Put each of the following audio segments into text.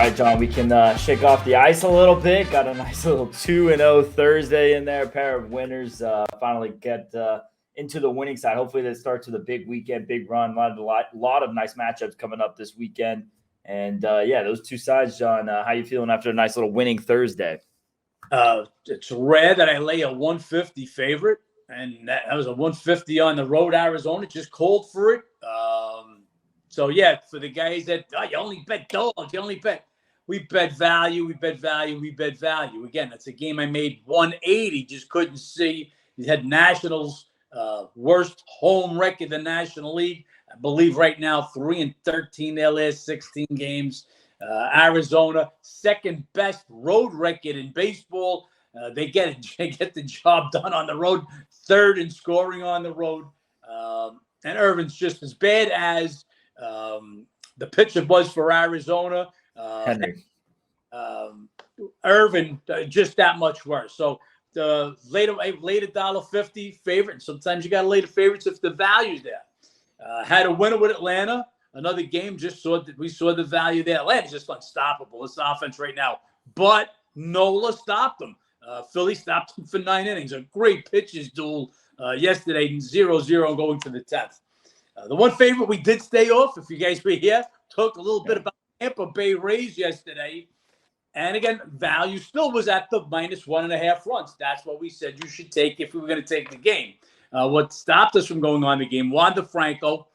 right, John, we can shake off the ice a little bit. Got a nice little 2-0 Thursday in there. A pair of winners finally get into the winning side. Hopefully that starts with a big weekend, big run. A lot of nice matchups coming up this weekend. And, those two sides, John, how you feeling after a nice little winning Thursday? It's rare that I lay a 150 favorite, and that was a 150 on the road, Arizona. Just called for it. For the guys that you only bet dogs, we bet value. Again, that's a game I made 180. Just couldn't see. You had Nationals worst home record in the National League. I believe right now 3-13 their last 16 games. Arizona, second best road record in baseball. They get the job done on the road, third in scoring on the road. And Irvin's just as bad as the pitcher was for Arizona. Henry. Irvin, just that much worse. So the later $1.50 favorite. And sometimes you got to lay the favorites if the value's there. Had a winner with Atlanta. Another game, we saw the value there. Atlanta's just unstoppable. This offense right now. But Nola stopped them. Philly stopped them for 9 innings. A great pitches duel yesterday, 0-0 going to the 10th. The one favorite we did stay off, if you guys were here, talked a little bit about Tampa Bay Rays yesterday. And again, value still was at the -1.5 runs. That's what we said you should take if we were going to take the game. What stopped us from going on the game, Wander Franco.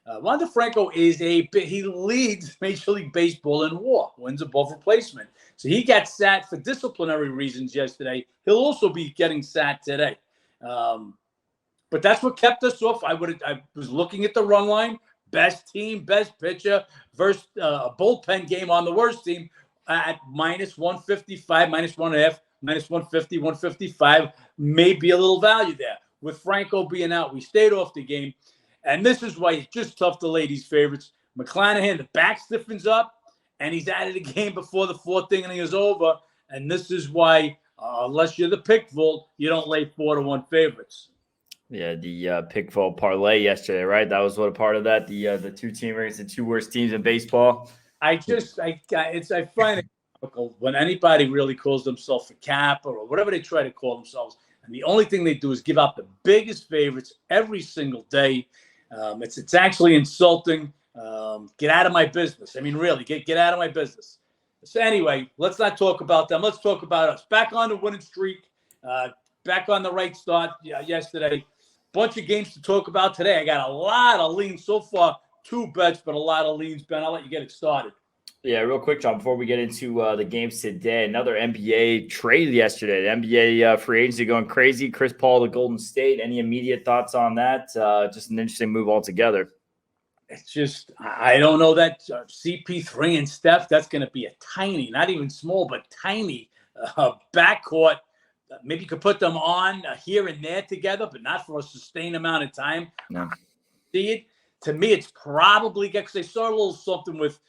Wander Franco he leads Major League Baseball in WAR, wins above replacement. So he got sat for disciplinary reasons yesterday. He'll also be getting sat today. But that's what kept us off. I was looking at the run line, best team, best pitcher versus a bullpen game on the worst team at -155, -1.5, -150, 155, maybe a little value there. With Franco being out, we stayed off the game. And this is why it's just tough to lay these favorites. McClanahan, the back stiffens up, and he's out of the game before the fourth inning is over. And this is why, unless you're the pick vault, you don't lay 4-1 favorites. Yeah, the pick vault parlay yesterday, right? That was what a part of that. The two team against the two worst teams in baseball. I find it comical when anybody really calls themselves a cap or whatever they try to call themselves. And the only thing they do is give out the biggest favorites every single day. It's actually insulting. Get out of my business. I mean, really, get out of my business. So anyway, let's not talk about them. Let's talk about us. Back on the winning streak. Back on the right start yesterday. Bunch of games to talk about today. I got a lot of leans so far. 2 bets, but a lot of leans. Ben, I'll let you get it started. Yeah, real quick, John, before we get into the games today, another NBA trade yesterday. The NBA free agency going crazy. Chris Paul to Golden State. Any immediate thoughts on that? Just an interesting move altogether. It's just, I don't know that CP3 and Steph, that's going to be a tiny, not even small, but tiny backcourt. Maybe you could put them on here and there together, but not for a sustained amount of time. No. See it? To me, it's probably because they saw a little something with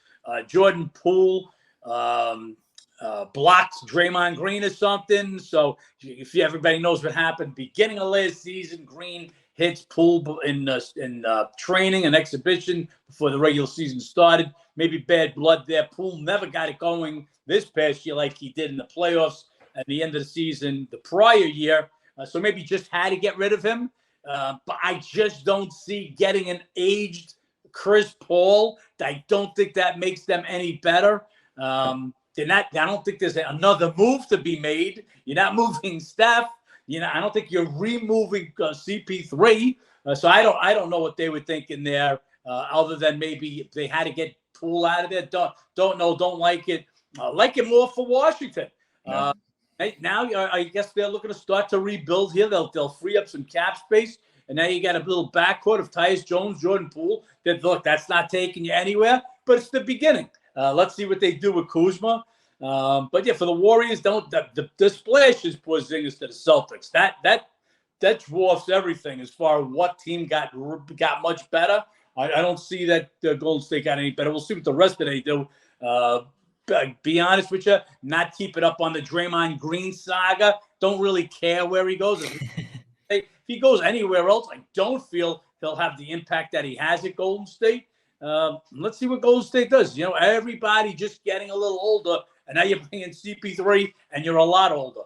Jordan Poole blocked Draymond Green or something. So if everybody knows what happened, beginning of last season, Green hits Poole in training and exhibition before the regular season started. Maybe bad blood there. Poole never got it going this past year like he did in the playoffs at the end of the season the prior year. So maybe just had to get rid of him. But I just don't see getting an aged Chris Paul. I don't think that makes them any better. I don't think there's another move to be made. You're not moving Steph. I don't think you're removing CP3. So I don't know what they were thinking there, other than maybe if they had to get Poole out of there. Don't know. Don't like it. Like it more for Washington. No. Now I guess they're looking to start to rebuild here. They'll free up some cap space. And now you got a little backcourt of Tyus Jones, Jordan Poole. That's not taking you anywhere, but it's the beginning. Let's see what they do with Kuzma. But yeah, for the Warriors, the splash is Porzingis to the Celtics. That dwarfs everything as far as what team got much better. I don't see that Golden State got any better. We'll see what the rest of they do. Be honest with you, not keeping up on the Draymond Green saga. Don't really care where he goes. If he goes anywhere else, I don't feel he'll have the impact that he has at Golden State. Let's see what Golden State does. Everybody just getting a little older, and now you're playing CP3, and you're a lot older.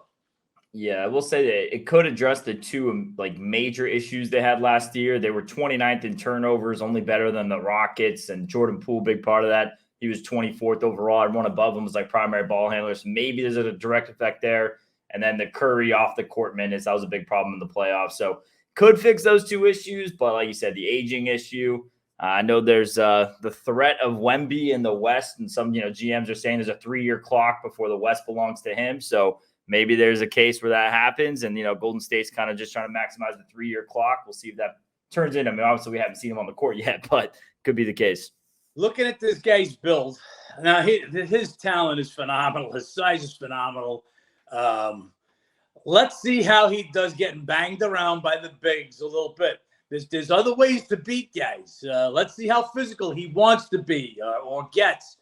Yeah, I will say that it could address the two major issues they had last year. They were 29th in turnovers, only better than the Rockets, and Jordan Poole, big part of that. He was 24th overall, and one above him was primary ball handler. So maybe there's a direct effect there. And then the Curry off the court minutes, that was a big problem in the playoffs. So could fix those two issues, but like you said, the aging issue. I know there's the threat of Wemby in the West, and some GMs are saying there's a 3-year clock before the West belongs to him. So maybe there's a case where that happens, and Golden State's kind of just trying to maximize the 3-year clock. We'll see if that turns in. I mean, obviously we haven't seen him on the court yet, but could be the case. Looking at this guy's build, now his talent is phenomenal. His size is phenomenal. Let's see how he does getting banged around by the bigs a little bit. There's other ways to beat guys. Let's see how physical he wants to be or gets.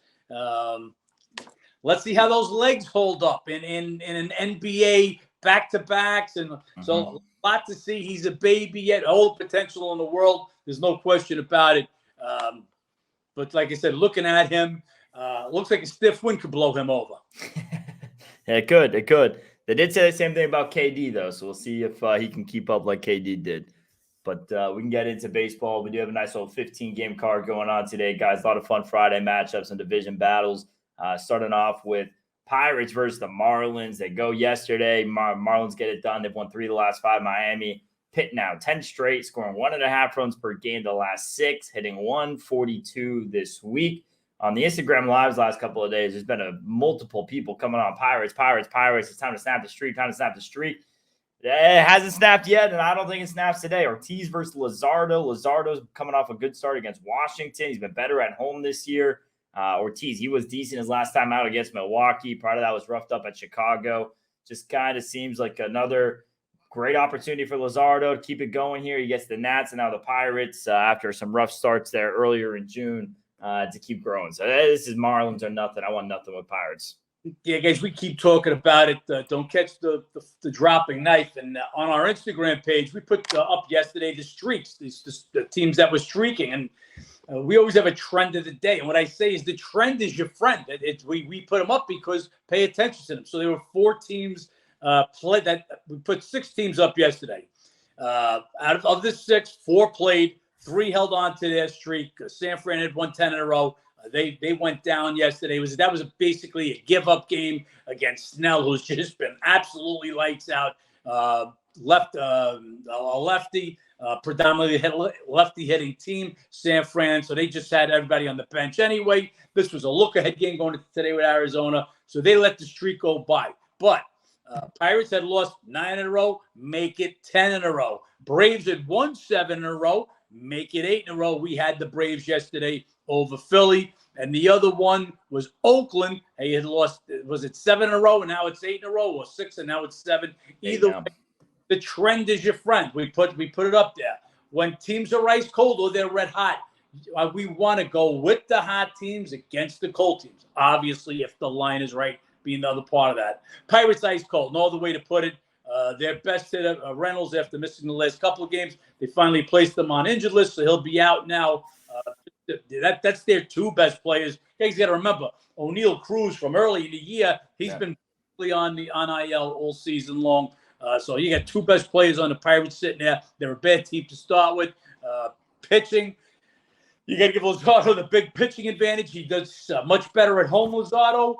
Let's see how those legs hold up in an NBA back-to-backs. And so a lot to see. He's a baby yet, all the potential in the world. There's no question about it. But like I said, looking at him, looks like a stiff wind could blow him over. Yeah, it could. It could. They did say the same thing about KD, though, so we'll see if he can keep up like KD did. But we can get into baseball. We do have a nice little 15-game card going on today, guys. A lot of fun Friday matchups and division battles. Starting off with Pirates versus the Marlins. They go yesterday. Marlins get it done. They've won 3 of the last 5. Miami hit now 10 straight, scoring 1.5 runs per game the last 6, hitting 142 this week. On the Instagram Lives last couple of days, there's been multiple people coming on Pirates. It's time to snap the streak. It hasn't snapped yet, and I don't think it snaps today. Ortiz versus Luzardo. Luzardo's coming off a good start against Washington. He's been better at home this year. Ortiz, he was decent his last time out against Milwaukee. Part of that was roughed up at Chicago. Just kind of seems like another great opportunity for Luzardo to keep it going here. He gets the Nats and now the Pirates after some rough starts there earlier in June to keep growing. So this is Marlins or nothing. I want nothing with Pirates. Yeah, guys, we keep talking about it. Don't catch the dropping knife. And on our Instagram page, we put up yesterday the streaks, the teams that were streaking. And we always have a trend of the day. And what I say is the trend is your friend. We put them up because pay attention to them. So there were 4 teams played that we put 6 teams up yesterday. Out of the 6, 4 played, 3 held on to their streak. San Fran had won 10 in a row. They went down yesterday. That was basically a give-up game against Snell, who's just been absolutely lights out. A lefty, predominantly lefty hitting team, San Fran. So they just had everybody on the bench anyway. This was a look-ahead game going into today with Arizona. So they let the streak go by. But Pirates had lost 9 in a row, make it 10 in a row. Braves had won 7 in a row, make it 8 in a row. We had the Braves yesterday over Philly. And the other one was Oakland. They had lost, was it 7 in a row, and now it's 8 in a row, or 6, and now it's 7. Either way, the trend is your friend. We put it up there. When teams are ice cold or they're red hot, we want to go with the hot teams against the cold teams. Obviously, if the line is right, being the other part of that. Pirates ice cold, no other way to put it. Their best hitter, Reynolds, after missing the last couple of games, they finally placed him on injured list, so he'll be out now. That's their 2 best players. You got to remember, O'Neal Cruz from early in the year, he's been on the IL all season long. So you got 2 best players on the Pirates sitting there. They're a bad team to start with. Pitching, you got to give Luzardo the big pitching advantage. He does much better at home, Luzardo.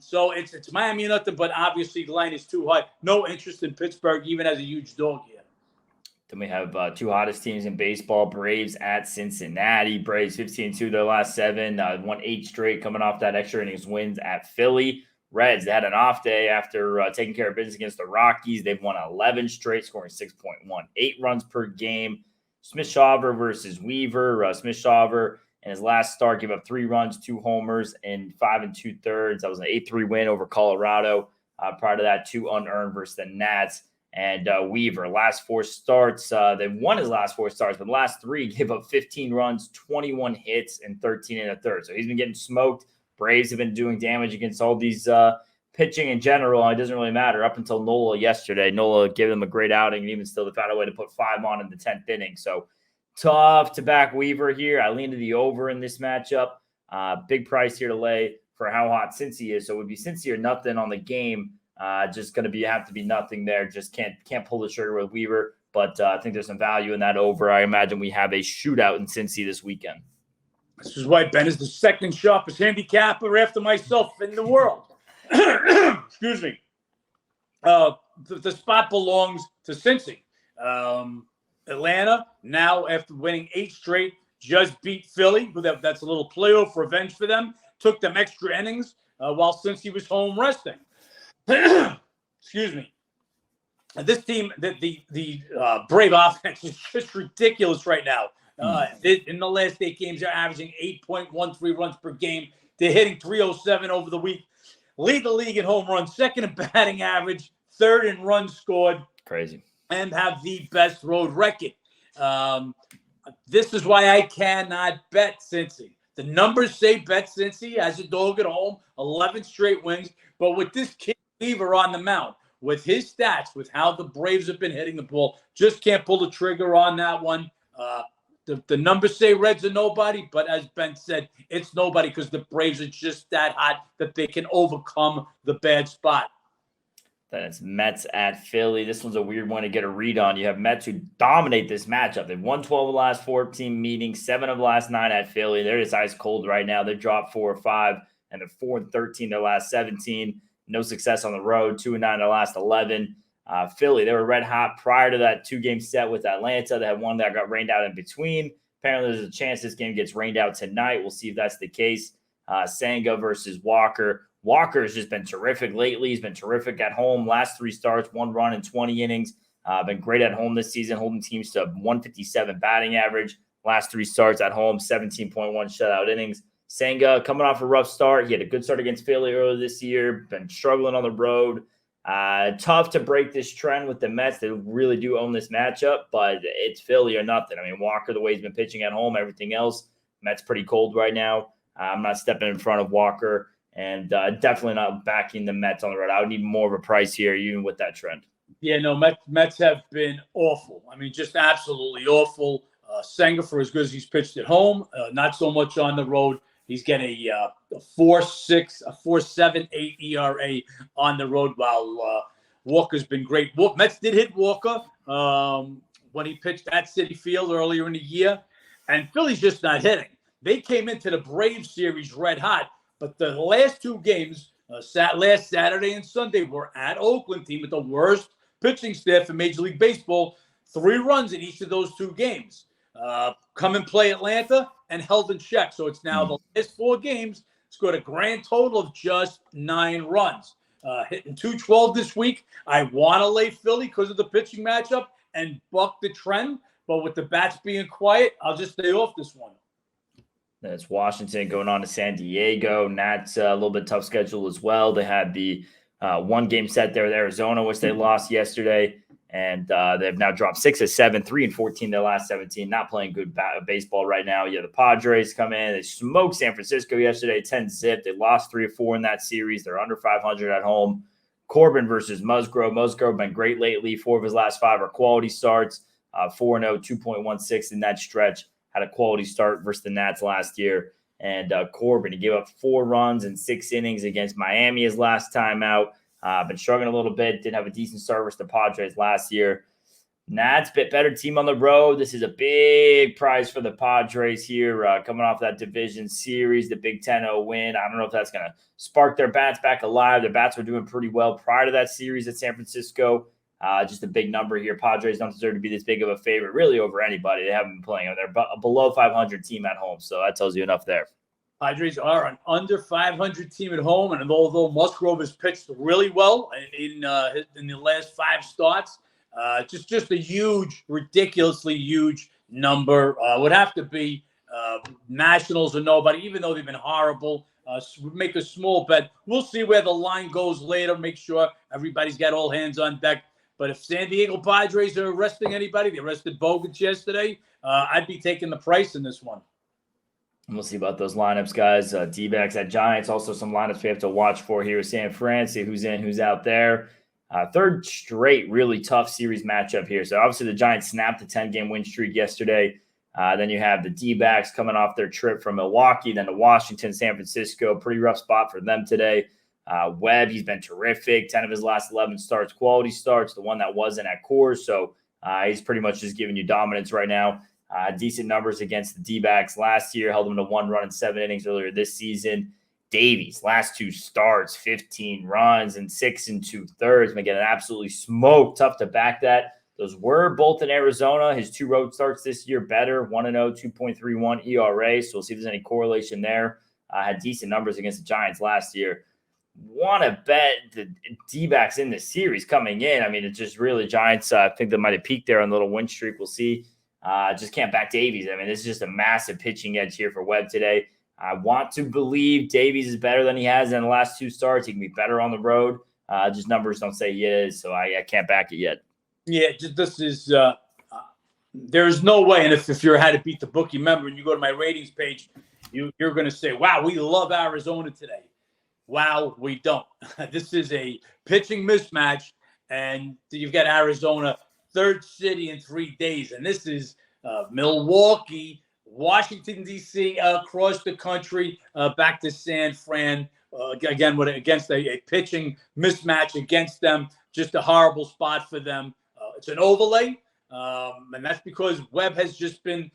So it's Miami or nothing, but obviously the line is too high. No interest in Pittsburgh, even as a huge dog here. Then we have 2 hottest teams in baseball, Braves at Cincinnati. Braves 15-2 their last 7, won 8 straight coming off that extra innings wins at Philly. Reds, they had an off day after taking care of business against the Rockies. They've won 11 straight, scoring 6.18 runs per game. Smith-Shawver versus Weaver. Smith-Shawver in his last start gave up 3 runs, 2 homers, and 5 2/3. That was an 8-3 win over Colorado. Prior to that, 2 unearned versus the Nats. And Weaver, last 4 starts, they won his last 4 starts, but the last 3 gave up 15 runs, 21 hits, and 13 1/3. So he's been getting smoked. Braves have been doing damage against all these pitching in general, and it doesn't really matter. Up until Nola yesterday, Nola gave them a great outing, and even still, they found a way to put 5 on in the 10th inning. So Tough to back Weaver here. I lean to the over in this matchup. Big price here to lay for how hot Cincy is. So it would be Cincy or nothing on the game. Just going to have to be nothing there. Just can't pull the trigger with Weaver. But I think there's some value in that over. I imagine we have a shootout in Cincy this weekend. This is why Ben is the second sharpest handicapper after myself in the world. Excuse me. The spot belongs to Cincy. Atlanta, now after winning 8 straight, just beat Philly. That's a little playoff revenge for them. Took them extra innings while Cincy was home resting. Excuse me. This team, the Brave offense is just ridiculous right now. In the last 8 games, they're averaging 8.13 runs per game. They're hitting 307 over the week. Lead the league in home runs, second in batting average, third in runs scored. Crazy. And have the best road record. This is why I cannot bet Cincy. The numbers say bet Cincy as a dog at home, 11 straight wins. But with this kid Weaver on the mound, with his stats, with how the Braves have been hitting the ball, just can't pull the trigger on that one. The numbers say Reds are nobody, but as Ben said, it's nobody because the Braves are just that hot that they can overcome the bad spot. Then it's Mets at Philly. This one's a weird one to get a read on. You have Mets who dominate this matchup. They've won 12 of the last 14 meetings, 7 of the last 9 at Philly. They're just ice cold right now. They've dropped 4 or 5, and they're 4-13 their last 17. No success on the road, 2-9 their last 11. Philly, they were red hot prior to that 2-game set with Atlanta. They had one that got rained out in between. Apparently, there's a chance this game gets rained out tonight. We'll see if that's the case. Senga versus Walker. Walker has just been terrific lately. He's been terrific at home. Last 3 starts, 1 run in 20 innings. Been great at home this season, holding teams to 157 batting average. Last 3 starts at home, 17.1 shutout innings. Senga coming off a rough start. He had a good start against Philly earlier this year. Been struggling on the road. Tough to break this trend with the Mets. They really do own this matchup, but it's Philly or nothing. I mean, Walker, the way he's been pitching at home, everything else, Mets pretty cold right now. I'm not stepping in front of Walker. And definitely not backing the Mets on the road. I would need more of a price here, even with that trend. Yeah, no, Mets have been awful. I mean, just absolutely awful. Senga, for as good as he's pitched at home, not so much on the road. He's getting a 4.6, a 4.78 ERA on the road, while Walker's been great. Mets did hit Walker when he pitched at Citi Field earlier in the year, and Philly's just not hitting. They came into the Braves series red hot. But the last 2 games, last Saturday and Sunday, were at Oakland, team with the worst pitching staff in Major League Baseball. 3 runs in each of those 2 games. Come and play Atlanta and held in check. So it's now the last 4 games scored a grand total of just 9 runs. Hitting 212 this week. I want to lay Philly because of the pitching matchup and buck the trend. But with the bats being quiet, I'll just stay off this one. Then it's Washington going on to San Diego. Nats a little bit tough schedule as well. They had the 1-game set there with Arizona, which they lost yesterday. And they've now dropped 6 of 7, 3-14 their last 17. Not playing good baseball right now. Yeah, the Padres come in. They smoked San Francisco yesterday, 10-zip. They lost 3 of 4 in that series. They're under 500 at home. Corbin versus Musgrove. Musgrove been great lately. 4 of his last 5 are quality starts. 4-0, 2.16 in that stretch. Had a quality start versus the Nats last year. And Corbin, he gave up 4 runs in 6 innings against Miami his last time out. Been struggling a little bit. Did have a decent start versus the Padres last year. Nats, bit better team on the road. This is a big prize for the Padres here, coming off that division series, the Big 10-0 win. I don't know if that's going to spark their bats back alive. Their bats were doing pretty well prior to that series at San Francisco. Just a big number here. Padres don't deserve to be this big of a favorite, really, over anybody. They haven't been playing. They're a below 500 team at home, so that tells you enough there. Padres are an under 500 team at home, and although Musgrove has pitched really well in the last 5 starts, just a huge, ridiculously huge number. Would have to be Nationals or nobody, even though they've been horrible. Make a small bet. We'll see where the line goes later. Make sure everybody's got all hands on deck. But if San Diego Padres are arresting anybody, they arrested Bogut yesterday, I'd be taking the price in this one. And we'll see about those lineups, guys. D-backs at Giants. Also some lineups we have to watch for here with San Fran. See who's in, who's out there. 3rd straight really tough series matchup here. So obviously the Giants snapped the 10-game win streak yesterday. Then you have the D-backs coming off their trip from Milwaukee, then to Washington, San Francisco. Pretty rough spot for them today. Webb, he's been terrific. 10 of his last 11 starts, quality starts, the one that wasn't at Coors. So he's pretty much just giving you dominance right now. Decent numbers against the D-backs last year, held them to 1 run in 7 innings earlier this season. Davies, last 2 starts, 15 runs and 6 2/3. Man, getting absolutely smoked. Tough to back that. Those were both in Arizona. His 2 road starts this year better, 1-0, 2.31 ERA. So we'll see if there's any correlation there. Had decent numbers against the Giants last year. Want to bet the D-backs in the series coming in. I mean, it's just really Giants. I think they might have peaked there on the little win streak. We'll see. Just can't back Davies. I mean, this is just a massive pitching edge here for Webb today. I want to believe Davies is better than he has in the last 2 starts. He can be better on the road. Just numbers don't say he is, so I can't back it yet. Yeah, this is there's no way. And if you're had to beat the bookie member and you go to my ratings page, you're going to say, wow, we love Arizona today. Wow, we don't. This is a pitching mismatch, and you've got Arizona, 3rd city in 3 days. And this is Milwaukee, Washington, D.C., across the country, back to San Fran. Again, against a pitching mismatch against them. Just a horrible spot for them. It's an overlay, and that's because Webb has just been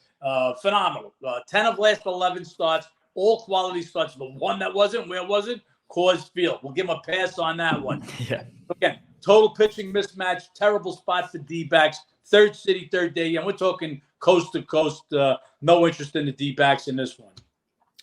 phenomenal. 10 of last 11 starts, all quality starts. The one that wasn't, where was it? Coors Field. We'll give him a pass on that one. Yeah. Again, total pitching mismatch, terrible spot for D-backs. 3rd city, 3rd day, and we're talking coast to coast. No interest in the D-backs in this one.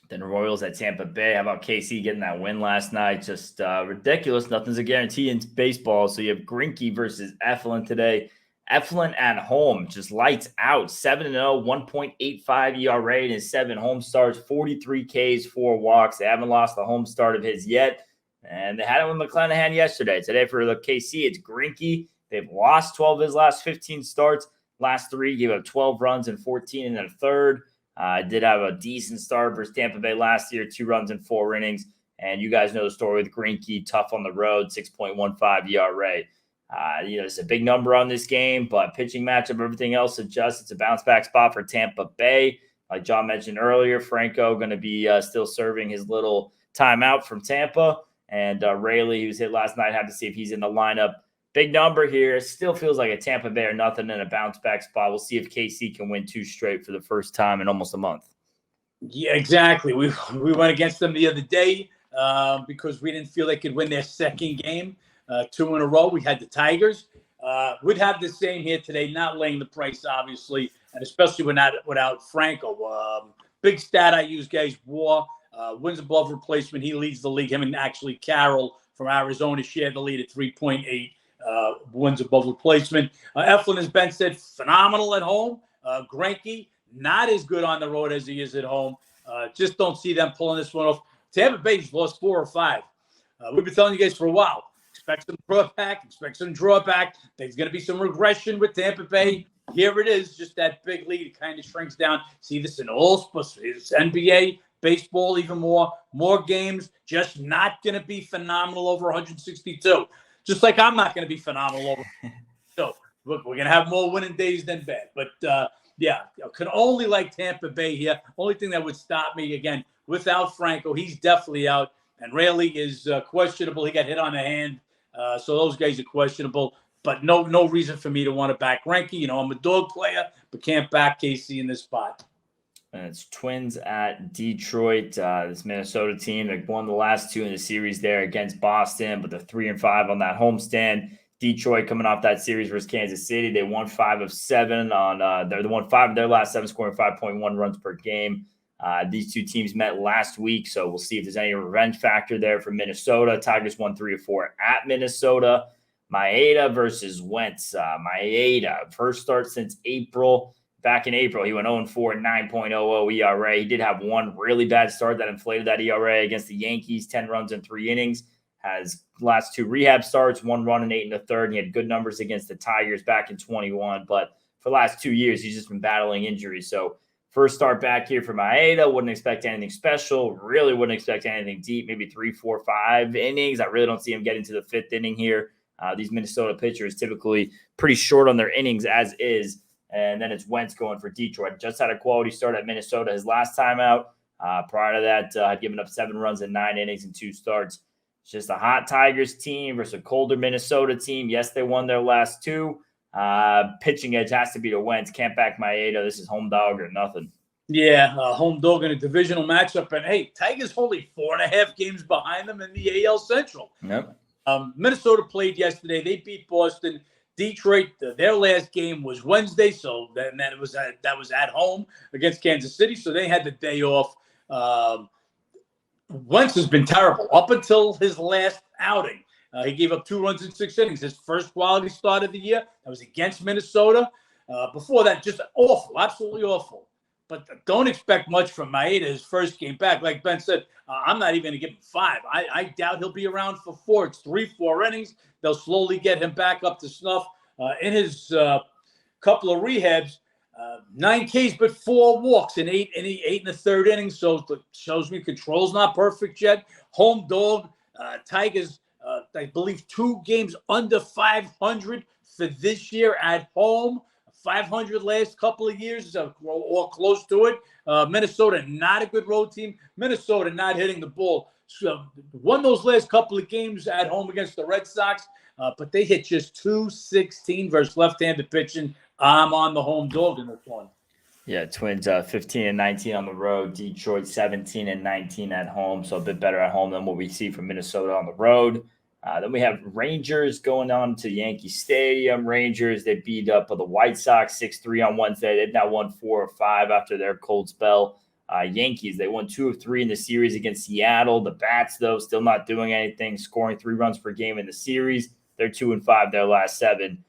Then Royals at Tampa Bay. How about KC getting that win last night? Just ridiculous. Nothing's a guarantee in baseball. So you have Greinke versus Eflin today. Eflin at home, just lights out. 7-0, 1.85 ERA in his 7 home starts, 43 Ks, 4 walks. They haven't lost the home start of his yet. And they had it with McClanahan yesterday. Today for the KC, it's Greinke. They've lost 12 of his last 15 starts. Last 3 gave up 12 runs and 14 1/3. Did have a decent start versus Tampa Bay last year, 2 runs in 4 innings. And you guys know the story with Greinke, tough on the road, 6.15 ERA. It's a big number on this game, but pitching matchup, everything else adjusts. It's a bounce back spot for Tampa Bay. Like John mentioned earlier, Franco going to be still serving his little timeout from Tampa. And Raley, who was hit last night, have to see if he's in the lineup. Big number here. Still feels like a Tampa Bay or nothing in a bounce back spot. We'll see if KC can win 2 straight for the first time in almost a month. Yeah, exactly. We went against them the other day because we didn't feel they could win their 2nd game, 2 in a row. We had the Tigers. We'd have the same here today, not laying the price, obviously, and especially without Franco. Big stat I use, guys, WAR, wins above replacement. He leads the league. Him and actually Carroll from Arizona share the lead at 3.8. Wins above replacement. Eflin, as Ben said, phenomenal at home. Greinke, not as good on the road as he is at home. Just don't see them pulling this one off. Tampa Bay's lost 4 or 5. We've been telling you guys for a while. Expect some drawback. Expect some drawback. There's going to be some regression with Tampa Bay. Here it is. Just that big lead. It kind of shrinks down. See this in all sports. It's NBA, baseball, even more. More games. Just not going to be phenomenal over 162. Just like I'm not going to be phenomenal over. So look, we're going to have more winning days than bad. But, yeah, can only like Tampa Bay here. Only thing that would stop me, again, without Franco, he's definitely out. And Raley is questionable. He got hit on the hand. So those guys are questionable. But no reason for me to want to back Greinke. I'm a dog player, but can't back KC in this spot. And it's Twins at Detroit. This Minnesota team, they won the last 2 in the series there against Boston, but they're 3-5 on that homestand. Detroit coming off that series versus Kansas City. They won 5 of 7 on they won 5 of their last 7, scoring 5.1 runs per game. These 2 teams met last week, so we'll see if there's any revenge factor there for Minnesota. Tigers won 3 of 4 at Minnesota. Maeda versus Wentz. Maeda, first start since April. Back in April, he went 0-4, 9.00 ERA. He did have one really bad start that inflated that ERA against the Yankees, 10 runs in 3 innings. Has last 2 rehab starts, 1 run in 8 1/3. And he had good numbers against the Tigers back in 21. But for the last 2 years, he's just been battling injuries. So first start back here for Maeda. Wouldn't expect anything special. Really wouldn't expect anything deep. Maybe 3, 4, 5 innings. I really don't see him getting to the 5th inning here. These Minnesota pitchers typically pretty short on their innings as is. And then it's Wentz going for Detroit. Just had a quality start at Minnesota his last time out. Prior to that, had given up 7 runs in 9 innings and 2 starts. It's just a hot Tigers team versus a colder Minnesota team. Yes, they won their last 2. Pitching edge has to be to Wentz. Can't back Maeda. This is home dog or nothing. Yeah, home dog in a divisional matchup. And, hey, Tigers only 4.5 games behind them in the AL Central. Yep. Minnesota played yesterday. They beat Boston. Detroit, their last game was Wednesday, so that was at home against Kansas City, so they had the day off. Wentz has been terrible up until his last outing. He gave up 2 runs in 6 innings. His first quality start of the year, that was against Minnesota. Before that, just awful, absolutely awful. But don't expect much from Maeda his first game back. Like Ben said, I'm not even going to give him 5. I doubt he'll be around for 4. It's 3-4 innings. They'll slowly get him back up to snuff. In his couple of rehabs, 9 Ks, but 4 walks in 8 and a third innings. So it shows me control's not perfect yet. Home dog, Tigers, I believe 2 games under 500 for this year at home. 500 last couple of years, or close to it. Minnesota, not a good road team. Minnesota not hitting the ball. So won those last couple of games at home against the Red Sox, but they hit just .216 versus left-handed pitching. I'm on the home dog in this one. Yeah, Twins 15 and 19 on the road. Detroit 17 and 19 at home, so a bit better at home than what we see from Minnesota on the road. Then we have Rangers going on to Yankee Stadium. Rangers, they beat up the White Sox 6-3 on Wednesday. They've now won 4 of 5 after their cold spell. Yankees, they won 2 of 3 in the series against Seattle. The Bats, though, still not doing anything, scoring 3 runs per game in the series. They're 2 and 5 their last 7.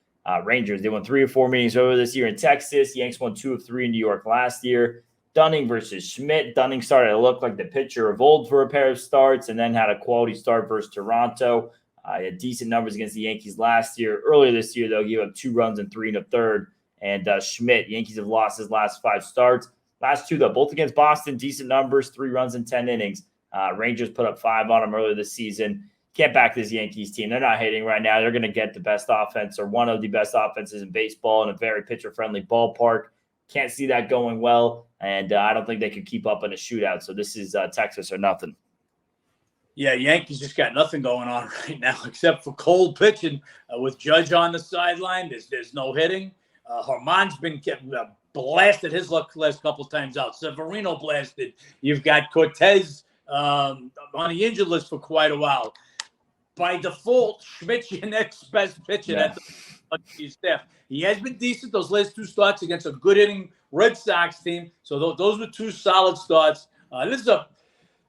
Rangers, they won 3 of 4 meetings over this year in Texas. Yanks won 2 of 3 in New York last year. Dunning versus Schmidt. Dunning started to look like the pitcher of old for a pair of starts and then had a quality start versus Toronto. He had decent numbers against the Yankees last year. Earlier this year, though, he gave up 2 runs in 3 1/3. And Schmidt, Yankees have lost his last 5 starts. Last 2, though, both against Boston, decent numbers, 3 runs in 10 innings. Rangers put up 5 on him earlier this season. Can't back this Yankees team. They're not hitting right now. They're going to get the best offense or one of the best offenses in baseball in a very pitcher-friendly ballpark. Can't see that going well, and I don't think they could keep up in a shootout. So this is Texas or nothing. Yeah, Yankees just got nothing going on right now except for cold pitching with Judge on the sideline. There's no hitting. Harmon's been blasted his luck last couple of times out. Severino blasted. You've got Cortez on the injured list for quite a while. By default, Schmidt's your next best pitcher at the staff. He has been decent those last 2 starts against a good hitting Red Sox team. So those were 2 solid starts.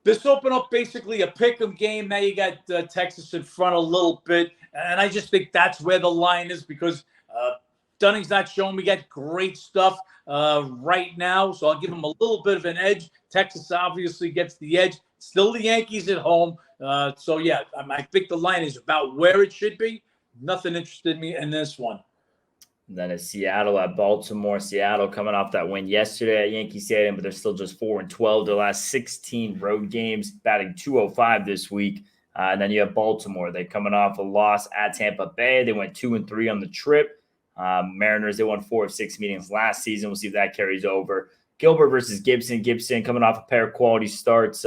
This opened up basically a pick'em game. Now you got Texas in front a little bit. And I just think that's where the line is because Dunning's not showing me got great stuff right now. So I'll give him a little bit of an edge. Texas obviously gets the edge. Still the Yankees at home. So, yeah, I think the line is about where it should be. Nothing interested me in this one. And then it's Seattle at Baltimore. Seattle coming off that win yesterday at Yankee Stadium, but they're still just 4 and 12. Their last 16 road games, batting .205 this week. And then you have Baltimore. They're coming off a loss at Tampa Bay. They went 2 and 3 on the trip. Mariners, they won 4 of 6 meetings last season. We'll see if that carries over. Gilbert versus Gibson. Gibson coming off a pair of quality starts,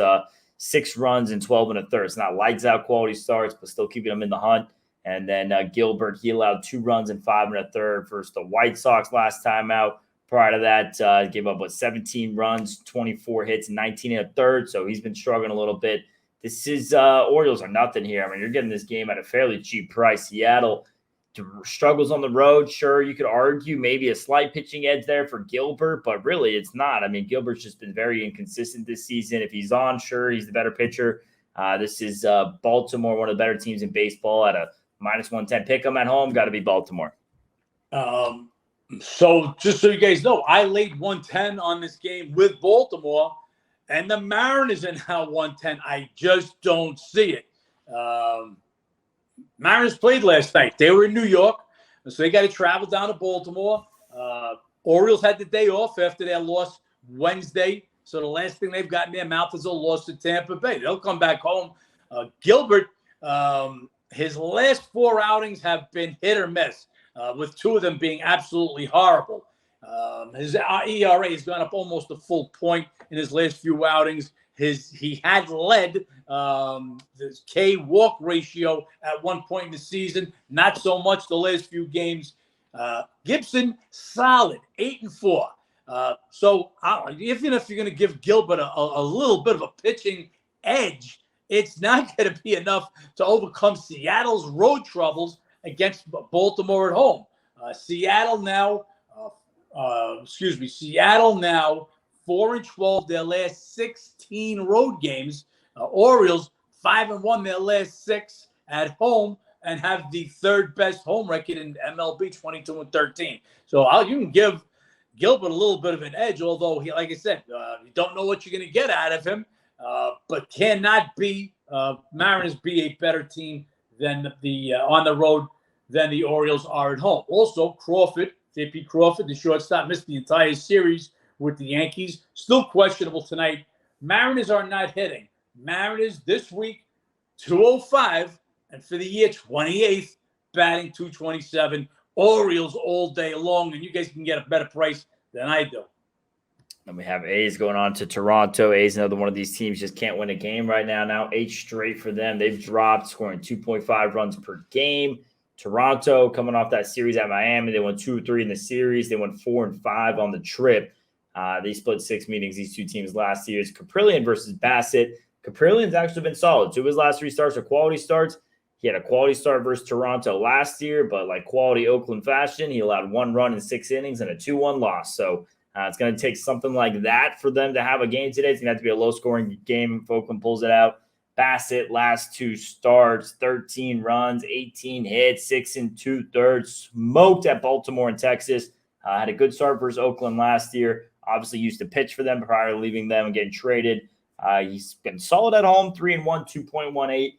6 runs in 12 1/3. It's not lights out quality starts, but still keeping them in the hunt. And then Gilbert, he allowed 2 runs in 5 1/3 versus the White Sox last time out. Prior to that, gave up 17 runs, 24 hits, 19 1/3. So he's been struggling a little bit. This is Orioles are nothing here. I mean, you're getting this game at a fairly cheap price. Seattle struggles on the road. Sure, you could argue maybe a slight pitching edge there for Gilbert, but really it's not. I mean, Gilbert's just been very inconsistent this season. If he's on, sure, he's the better pitcher. This is Baltimore, one of the better teams in baseball at a -110 pick 'em at home. Got to be Baltimore. So just so you guys know, I laid 110 on this game with Baltimore, and the Mariners are now 110. I just don't see it. Mariners played last night. They were in New York, so they got to travel down to Baltimore. Orioles had the day off after their loss Wednesday, so the last thing they've got in their mouth is a loss to Tampa Bay. They'll come back home. Gilbert, his last 4 outings have been hit or miss, with 2 of them being absolutely horrible. His ERA has gone up almost a full point in his last few outings. He had led the K walk ratio at one point in the season. Not so much the last few games. Gibson, solid, 8-4. So even if you're going to give Gilbert a little bit of a pitching edge, it's not going to be enough to overcome Seattle's road troubles against Baltimore at home. Seattle now 4-12 their last 16 road games. Orioles 5-1 their last 6 at home and have the third best home record in MLB, 22-13. So you can give Gilbert a little bit of an edge, although he, like I said, you don't know what you're going to get out of him. But cannot be Mariners be a better team than the on the road than the Orioles are at home. Also, Crawford, CP Crawford, the shortstop, missed the entire series with the Yankees. Still questionable tonight. Mariners are not hitting. Mariners this week, 205, and for the year, 28th, batting 227. Orioles all day long, and you guys can get a better price than I do. And we have A's going on to Toronto. A's, another one of these teams, just can't win a game right now. Now 8 straight for them. They've dropped, scoring 2.5 runs per game. Toronto coming off that series at Miami. They won 2-3 in the series. They went 4-5 on the trip. They split 6 meetings, these two teams last year. It's Caprillion versus Bassett. Caprilion's actually been solid. 2 of his last 3 starts are quality starts. He had a quality start versus Toronto last year, but like quality Oakland fashion, he allowed 1 run in 6 innings and a 2-1 loss. So it's going to take something like that for them to have a game today. It's going to have to be a low-scoring game if Oakland pulls it out. Bassett, last 2 starts, 13 runs, 18 hits, 6 2/3, smoked at Baltimore and Texas. Had a good start versus Oakland last year. Obviously used to pitch for them prior to leaving them and getting traded. He's been solid at home, 3-1, 2.18.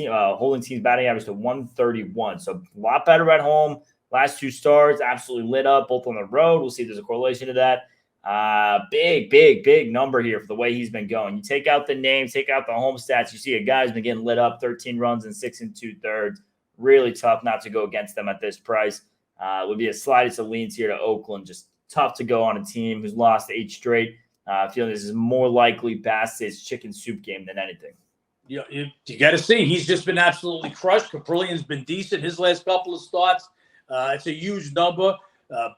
Holding team's batting average to 131. So a lot better at home. Last 2 starts, absolutely lit up, both on the road. We'll see if there's a correlation to that. Big number here for the way he's been going. You take out the names, take out the home stats, you see a guy who's been getting lit up, 13 runs in 6 2/3. Really tough not to go against them at this price. It would be a slide. It's a leans here to Oakland. Just tough to go on a team who's lost 8 straight. I feel this is more likely Bassett's chicken soup game than anything. You got to see. He's just been absolutely crushed. Caprillion's been decent his last couple of starts. It's a huge number.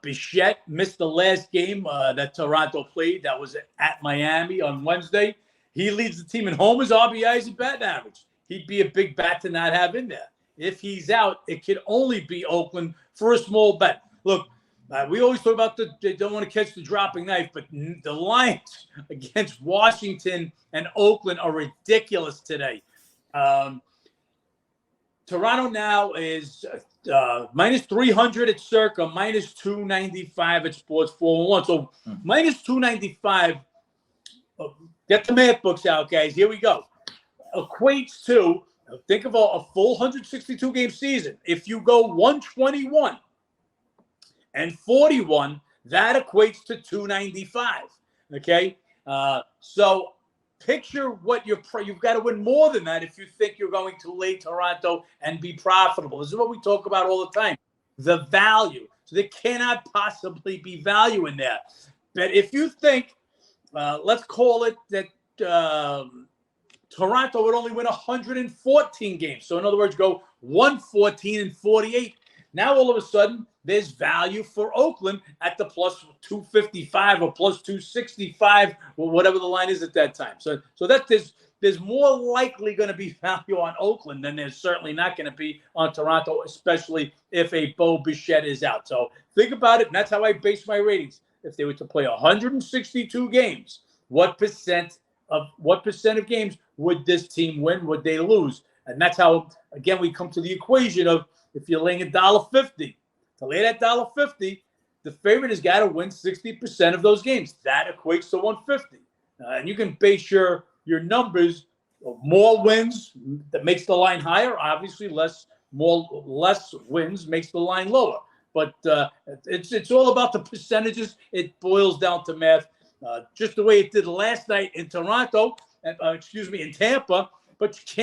Bichette missed the last game that Toronto played. That was at Miami on Wednesday. He leads the team in homers, RBIs, and batting average. He'd be a big bat to not have in there. If he's out, it could only be Oakland for a small bet. Look, we always talk about they don't want to catch the dropping knife, but the lines against Washington and Oakland are ridiculous today. Toronto now is minus 300 at Circa, minus 295 at Sports 411. So minus 295. Get the math books out, guys. Here we go. Equates to, think of a full 162 game season. If you go 121 and 41, that equates to 295. Okay, so picture what you've got to win more than that if you think you're going to lay Toronto and be profitable. This is what we talk about all the time. The value. So there cannot possibly be value in that. But if you think, let's call it that Toronto would only win 114 games. So in other words, go 114 and 48. Now all of a sudden, there's value for Oakland at the plus 255 or plus 265 or whatever the line is at that time. So that there's more likely going to be value on Oakland than there's certainly not going to be on Toronto, especially if a Bo Bichette is out. So think about it, and that's how I base my ratings. If they were to play 162 games, what percent of games would this team win? Would they lose? And that's how, again, we come to the equation of if you're laying $1.50. To lay that $1.50, the favorite has got to win 60% of those games. That equates to 150. And you can base your numbers of more wins that makes the line higher. Obviously, less wins makes the line lower. But it's all about the percentages. It boils down to math, just the way it did last night in Toronto. In Tampa. But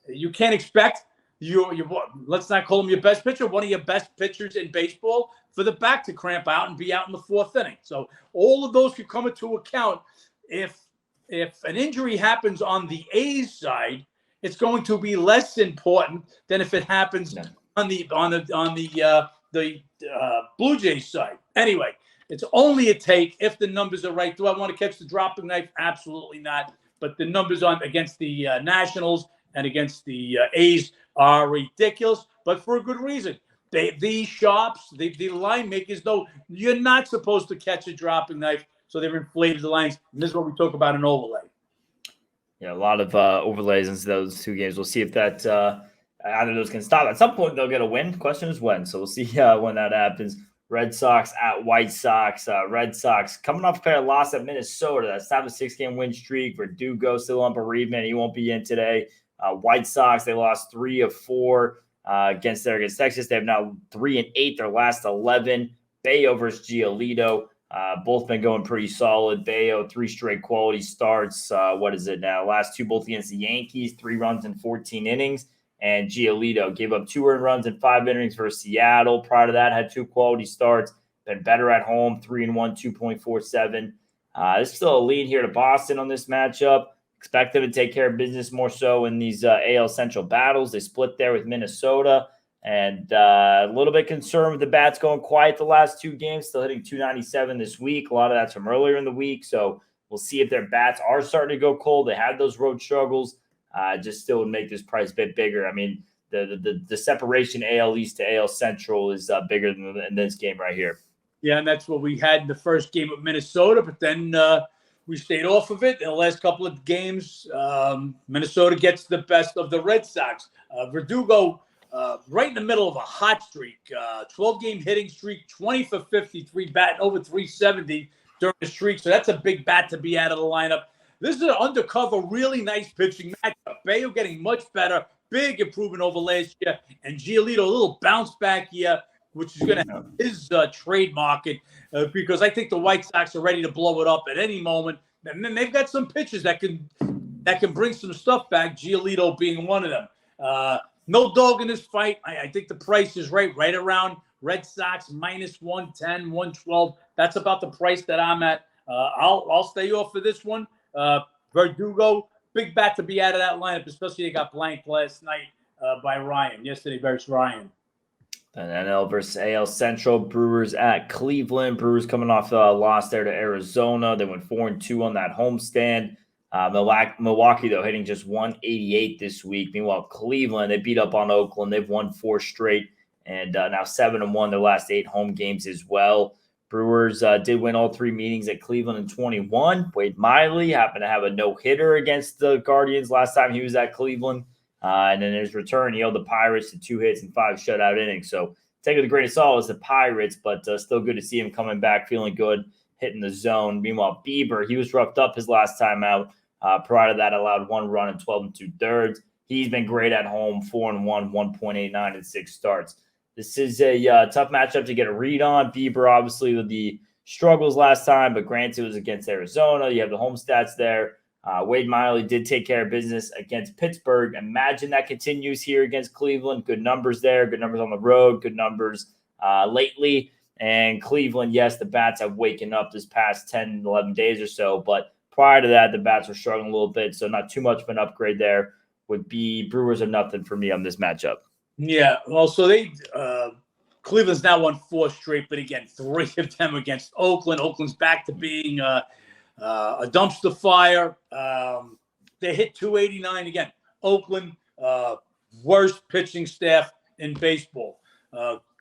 you can't expect. Let's not call him your best pitcher, one of your best pitchers in baseball, for the back to cramp out and be out in the fourth inning. So all of those could come into account. If an injury happens on the A's side, it's going to be less important than if it happens on the Blue Jays side. Anyway, it's only a take if the numbers are right. Do I want to catch the dropping knife? Absolutely not. But the numbers against the Nationals and against the A's are ridiculous, but for a good reason. The shops, the line makers, though, you're not supposed to catch a dropping knife, so they've inflated the lines. And this is what we talk about an overlay. Yeah, a lot of overlays into those two games. We'll see if that either of those can stop. At some point, they'll get a win. Question is when. So we'll see when that happens. Red Sox at White Sox. Red Sox coming off a pair of loss at Minnesota. That's not a 6-game win streak. Verdugo still on bereavement. He won't be in today. White Sox, they lost 3 of 4 against Texas. They have now 3-8 their last 11. Bayo versus Giolito. Both been going pretty solid. Bayo, 3 straight quality starts. What is it now? Last 2 both against the Yankees, 3 runs in 14 innings. And Giolito gave up 2 earned runs in 5 innings for Seattle. Prior to that, had 2 quality starts. Been better at home, 3-1, 2.47. There's still a lead here to Boston on this matchup. Expect them to take care of business more so in these AL Central battles. They split there with Minnesota. And a little bit concerned with the bats going quiet the last 2 games. Still hitting 297 this week. A lot of that's from earlier in the week. So we'll see if their bats are starting to go cold. They had those road struggles. Just still would make this price a bit bigger. I mean, the separation AL East to AL Central is bigger than in this game right here. Yeah, and that's what we had in the first game of Minnesota, but then we stayed off of it. In the last couple of games, Minnesota gets the best of the Red Sox. Verdugo, right in the middle of a hot streak, 12-game hitting streak, 20 for 53, batting over 370 during the streak. So that's a big bat to be out of the lineup. This is an undercover, really nice pitching matchup. Bayo getting much better, big improvement over last year, and Giolito a little bounce back here, which is going to have his trade market because I think the White Sox are ready to blow it up at any moment. And then they've got some pitchers that can bring some stuff back. Giolito being one of them. No dog in this fight. I think the price is right around Red Sox minus 110, 112. That's about the price that I'm at. I'll stay off for this one. Verdugo, big bat to be out of that lineup, especially they got blanked last night by Ryan, yesterday versus Ryan. And NL versus AL Central, Brewers at Cleveland. Brewers coming off a loss there to Arizona. They went 4-2 on that homestand. Milwaukee, though, hitting just 188 this week. Meanwhile, Cleveland, they beat up on Oakland. They've won 4 straight and now 7-1 their last 8 home games as well. Brewers did win all 3 meetings at Cleveland in 21. Wade Miley happened to have a no-hitter against the Guardians last time he was at Cleveland. And in his return, he held the Pirates to 2 hits and 5 shutout innings. So take it with a grain of salt as the Pirates, but still good to see him coming back, feeling good, hitting the zone. Meanwhile, Bieber, he was roughed up his last time out. Prior to that, allowed 1 run in 12 2/3. He's been great at home, 4-1, 1.89 in 6 starts. This is a tough matchup to get a read on. Bieber, obviously, with the struggles last time, but granted, it was against Arizona. You have the home stats there. Wade Miley did take care of business against Pittsburgh. Imagine that continues here against Cleveland. Good numbers there. Good numbers on the road. Good numbers lately. And Cleveland, yes, the bats have waken up this past 10, 11 days or so. But prior to that, the bats were struggling a little bit. So not too much of an upgrade there. Would be Brewers or nothing for me on this matchup. Yeah, well, so Cleveland's now won 4 straight, but again, 3 of them against Oakland. Oakland's back to being a dumpster fire. They hit 289 again. Oakland, worst pitching staff in baseball.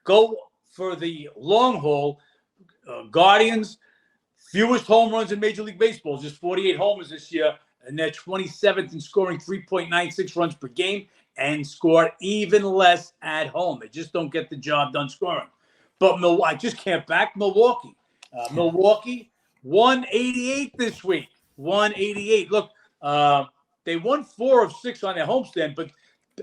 Go for the long haul. Guardians, fewest home runs in Major League Baseball, just 48 homers this year, and they're 27th in scoring 3.96 runs per game. And score even less at home. They just don't get the job done scoring. But I just can't back Milwaukee. Milwaukee, 188 this week. 188. Look, they won 4 of 6 on their homestand, but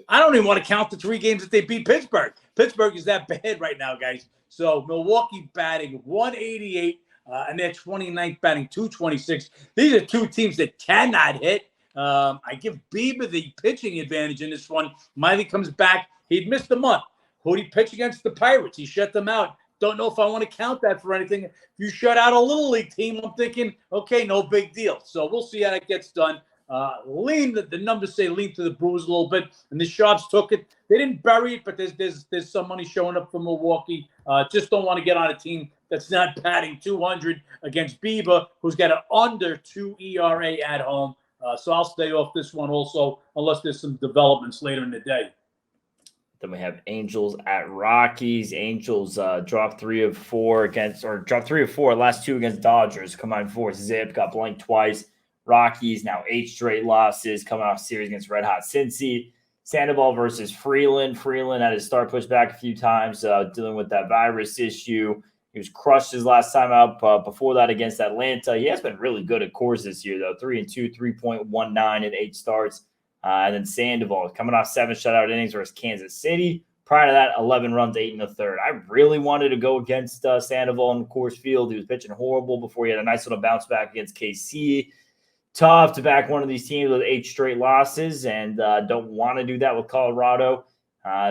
I don't even want to count the 3 games that they beat Pittsburgh. Pittsburgh is that bad right now, guys. So Milwaukee batting 188, and they're 29th batting 226. These are 2 teams that cannot hit. I give Bieber the pitching advantage in this one. Miley comes back. He'd missed a month. Who'd he pitch against? The Pirates. He shut them out. don't know if I want to count that for anything. If you shut out a Little League team, I'm thinking, okay, no big deal. So we'll see how that gets done. The numbers say lean to the Brewers a little bit, and the Sharps took it. They didn't bury it, but there's some money showing up for Milwaukee. Just don't want to get on a team that's not batting 200 against Bieber, who's got an under 2 ERA at home. So I'll stay off this one also, unless there's some developments later in the day. Then we have Angels at Rockies. Angels dropped 3 of 4 last 2 against Dodgers. Combined 4 zip, got blanked twice. Rockies now 8 straight losses coming off series against Red Hot Cincy. Sandoval versus Freeland. Freeland had his start pushed back a few times, dealing with that virus issue. He was crushed his last time out. Before that against Atlanta, he has been really good at Coors this year, though. 3-2, 3.19 in 8 starts. And then Sandoval coming off 7 shutout innings versus Kansas City. Prior to that, 11 runs, 8 1/3. I really wanted to go against Sandoval in Coors Field. He was pitching horrible before he had a nice little bounce back against KC. Tough to back one of these teams with 8 straight losses, and don't want to do that with Colorado.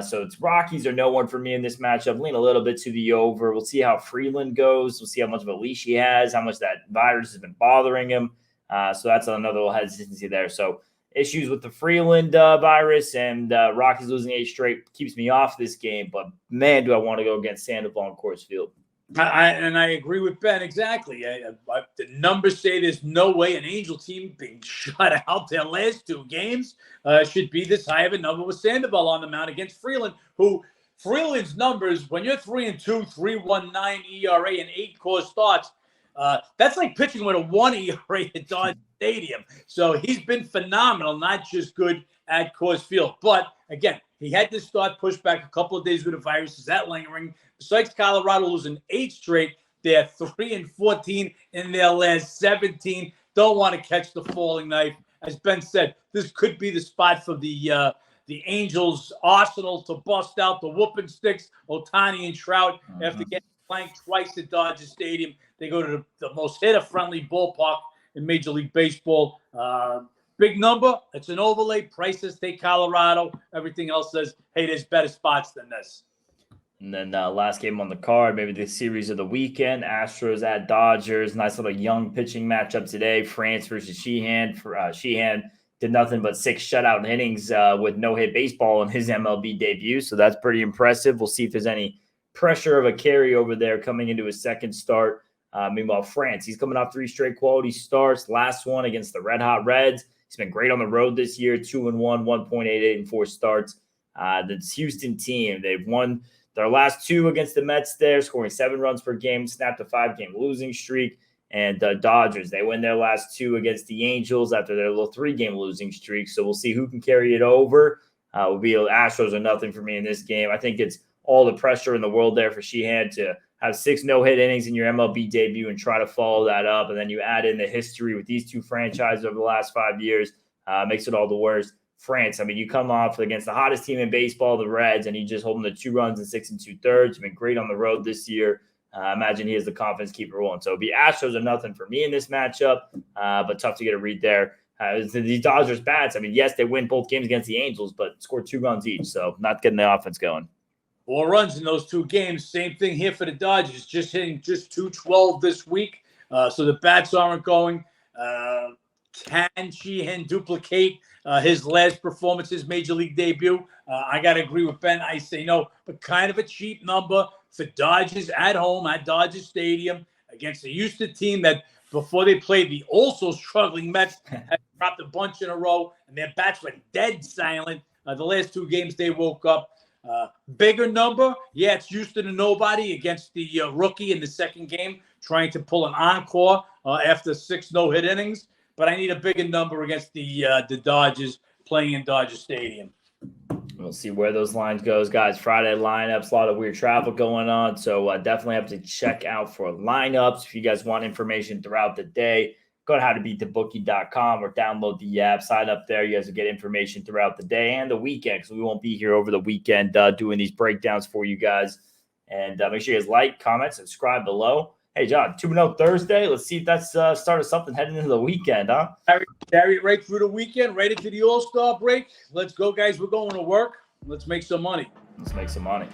So it's Rockies or no one for me in this matchup. Lean a little bit to the over. We'll see how Freeland goes. We'll see how much of a leash he has, how much that virus has been bothering him. So that's another little hesitancy there. So issues with the Freeland virus and Rockies losing 8 straight keeps me off this game. But, man, do I want to go against Sandoval in Coors Field. I agree with Ben exactly. The numbers say there's no way an Angel team being shut out their last 2 games should be this high of a number with Sandoval on the mound against Freeland, who Freeland's numbers, when you're 3-2, 3.19 ERA and 8 Coors starts, that's like pitching with a 1 ERA at Dodger Stadium. So he's been phenomenal, not just good at Coors Field. But, again, he had to start pushed back a couple of days with the virus. Is that lingering? Besides Colorado losing 8 straight, they're 3-14 in their last 17. Don't want to catch the falling knife. As Ben said, this could be the spot for the Angels' arsenal to bust out the whooping sticks, Ohtani and Trout, after getting blanked twice at Dodger Stadium. They go to the most hitter-friendly ballpark in Major League Baseball. Big number. It's an overlay. Prices take Colorado. Everything else says, hey, there's better spots than this. And then last game on the card, maybe the series of the weekend, Astros at Dodgers. Nice little young pitching matchup today. France versus Sheehan. Sheehan did nothing but 6 shutout innings with no-hit baseball in his MLB debut. So that's pretty impressive. We'll see if there's any pressure of a carryover there coming into his second start. Meanwhile, France, he's coming off 3 straight quality starts. Last one against the Red Hot Reds. He's been great on the road this year, 2-1, 1.88 in 4 starts. The Houston team, they've won their last 2 against the Mets there, scoring 7 runs per game, snapped a 5-game losing streak. And the Dodgers, they win their last 2 against the Angels after their little 3-game losing streak. So we'll see who can carry it over. Will be Astros or nothing for me in this game. I think it's all the pressure in the world there for Sheehan to have 6 no-hit innings in your MLB debut and try to follow that up. And then you add in the history with these 2 franchises over the last 5 years, makes it all the worse. France, I mean, you come off against the hottest team in baseball, the Reds, and you just hold them to 2 runs in 6 2/3. You've been great on the road this year. Imagine he has the confidence to keep it rolling. So it'll be Astros or nothing for me in this matchup, but tough to get a read there. These Dodgers bats, I mean, yes, they win both games against the Angels, but scored 2 runs each, so not getting the offense going. 4 runs in those 2 games. Same thing here for the Dodgers, just hitting just 212 this week. So the bats aren't going. Can Sheehan duplicate his last performance, his Major League debut? I got to agree with Ben. I say no, but kind of a cheap number for Dodgers at home at Dodger Stadium against a Houston team that before they played the also struggling Mets had dropped a bunch in a row, and their bats went dead silent. The last 2 games they woke up. Bigger number, yeah, it's Houston and nobody against the rookie in the second game, trying to pull an encore after 6 no-hit innings. But I need a bigger number against the Dodgers playing in Dodger Stadium. We'll see where those lines goes, guys. Friday lineups, a lot of weird travel going on, so definitely have to check out for lineups. If you guys want information throughout the day, go to howtobeatthebookie.com or download the app. Sign up there. You guys will get information throughout the day and the weekend because we won't be here over the weekend doing these breakdowns for you guys. And make sure you guys like, comment, subscribe below. Hey, John, 2-0 Thursday. Let's see if that's started something heading into the weekend, huh? Carry it right through the weekend, right into the All-Star break. Let's go, guys. We're going to work. Let's make some money. Let's make some money.